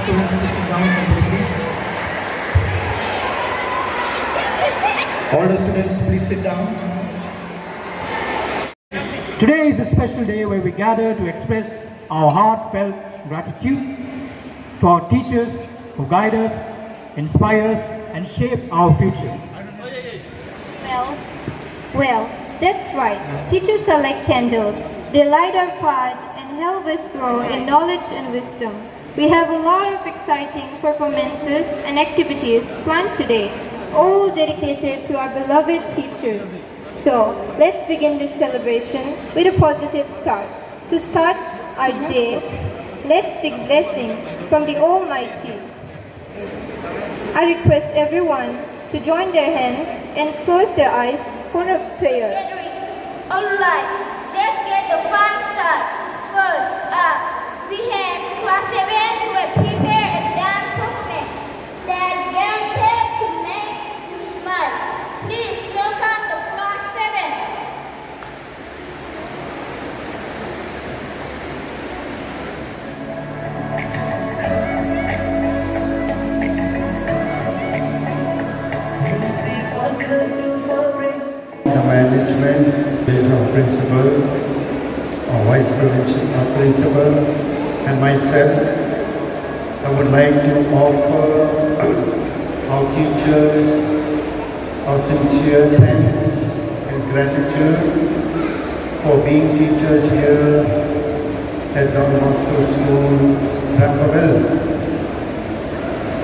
students to sit down completely. All the students, please sit down. Today is a special day where we gather to express our heartfelt gratitude to our teachers who guide us, inspire us, and shape our future. Well, that's right. Teachers are like candles. They light our path and help us grow in knowledge and wisdom. We have a lot of exciting performances and activities planned today, all dedicated to our beloved teachers. So, let's begin this celebration with a positive start. To start our day, let's seek blessing from the Almighty. I request everyone to join their hands and close their eyes for a prayer. Alright, let's get the fun start. First up, we have Class 7 who have prepared a dance performance that guaranteed to make you smile. Please welcome the Class 7. The management is our principal, our vice principal, and myself. I would like to offer our teachers our sincere thanks and gratitude for being teachers here at Don Bosco School, Ramfalbil.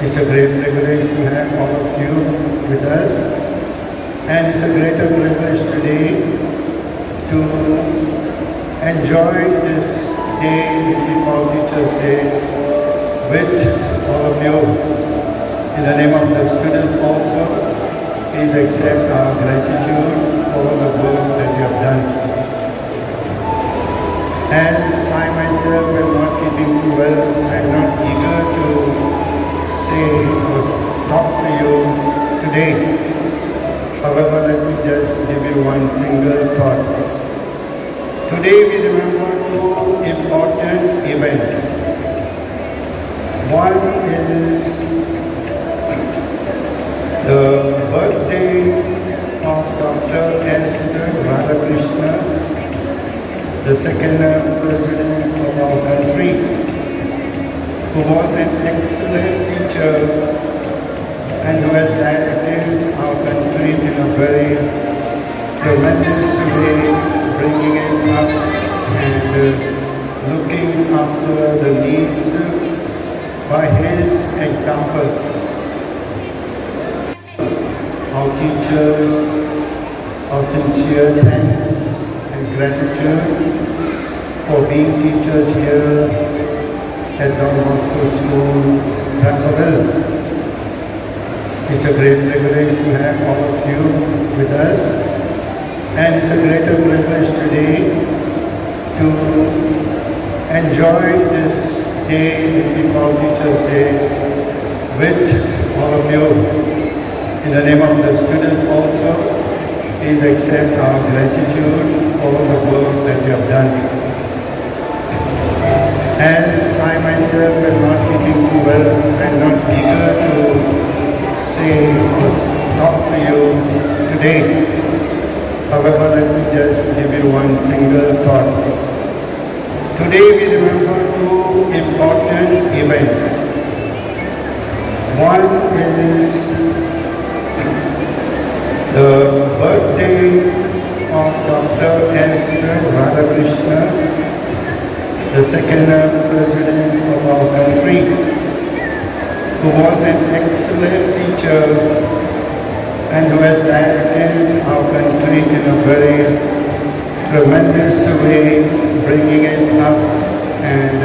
It's a great privilege to have all of you with us. And it's a greater privilege today to enjoy this day, which we call Teachers' Day, with all of you. In the name of the students also, please accept our gratitude for all the work that you have done. As I myself am not keeping too well, I am not eager to say or talk to you today. However, let me just give you one single thought. Today we remember two important events. One is the birthday of Dr. S. Radhakrishna, the second president of our country, who was an excellent teacher and who has directed our country in a very tremendous way, bringing it up and looking after the needs by his example. Our teachers, our sincere thanks and gratitude for being teachers here at Don Bosco School, Ramfalbil. It's a great privilege to have all of you with us, and it's a greater privilege today to enjoy this day, which we call Teachers' Day, with all of you. In the name of the students also, please accept our gratitude for all the work that you have done. As I myself am not feeling too well, I am not eager to say or talk to you today. However, let me just give you one single thought. Today we remember two important events. One is the birthday of Dr. S. Radhakrishna, the second president of our country, who was an excellent teacher and who has directed our country in a very tremendous way, bringing it up and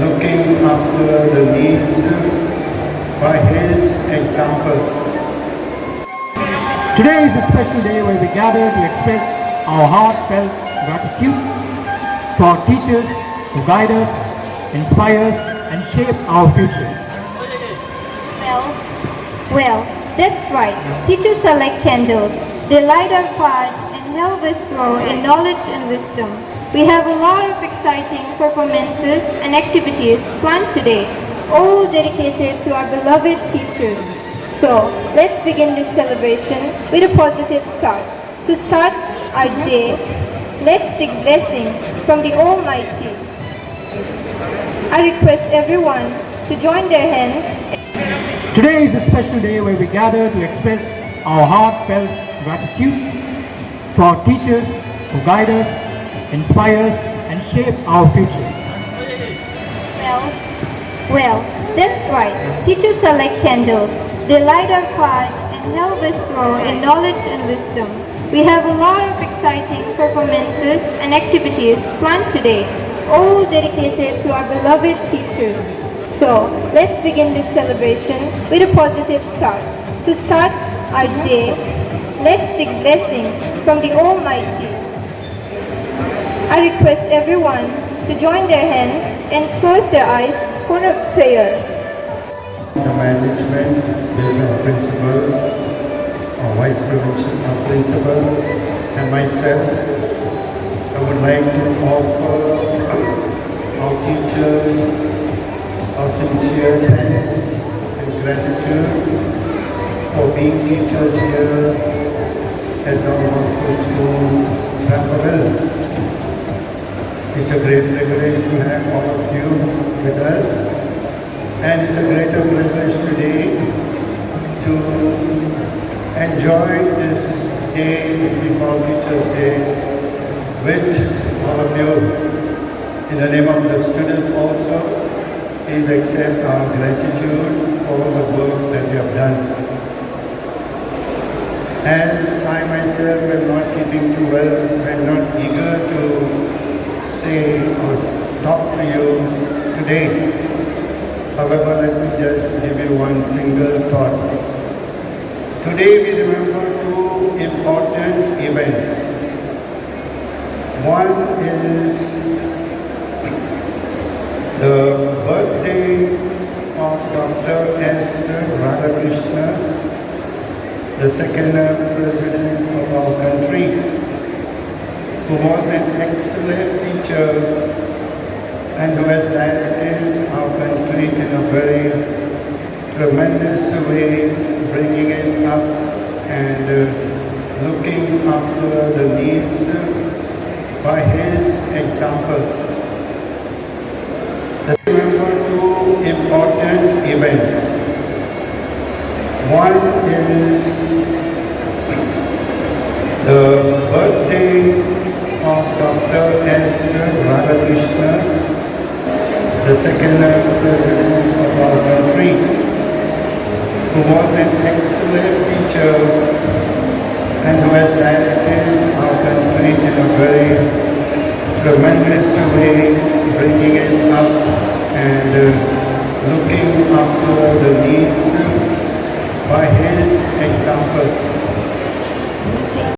looking after the needs by his example. Today is a special day where we gather to express our heartfelt gratitude to our teachers who guide us, inspire us, and shape our future. Well, that's right. Teachers are like candles. They light our path and help us grow in knowledge and wisdom. We have a lot of exciting performances and activities planned today, all dedicated to our beloved teachers. So, let's begin this celebration with a positive start. To start our day, let's seek blessing from the Almighty. I request everyone to join their hands. Today is a special day where we gather to express our heartfelt gratitude to our teachers who guide us, inspire us, and shape our future. Well, that's right. Teachers are like candles. They light our path and help us grow in knowledge and wisdom. We have a lot of exciting performances and activities planned today, all dedicated to our beloved teachers. So, let's begin this celebration with a positive start. To start our day, let's seek blessing from the Almighty. I request everyone to join their hands and close their eyes for a prayer. The management, business principal, our vice principal, and myself, I would like to offer our teachers our sincere thanks and gratitude for being teachers here at the Bosco School, Ramfalbil. It's a great privilege to have all of you with us, and it's a greater privilege today to enjoy this day, which we call Teachers' Day, with all of you. In the name of the students also, please accept our gratitude for all the work that you have done. As I myself am not keeping too well, I'm not eager to say or talk to you today. However, let me just give you one single thought. Today we remember two important events. One is the birthday of Dr. S. Radhakrishna, the second president of our country, who was an excellent teacher and who has directed our country in a very tremendous way, bringing it up and looking after the needs by his example. Let's remember two important events. One is the birthday of Dr. S. Radhakrishna, the second president of our country, who was an excellent teacher and who has directed our country in a very tremendous way, bringing it up and looking after the needs by his example.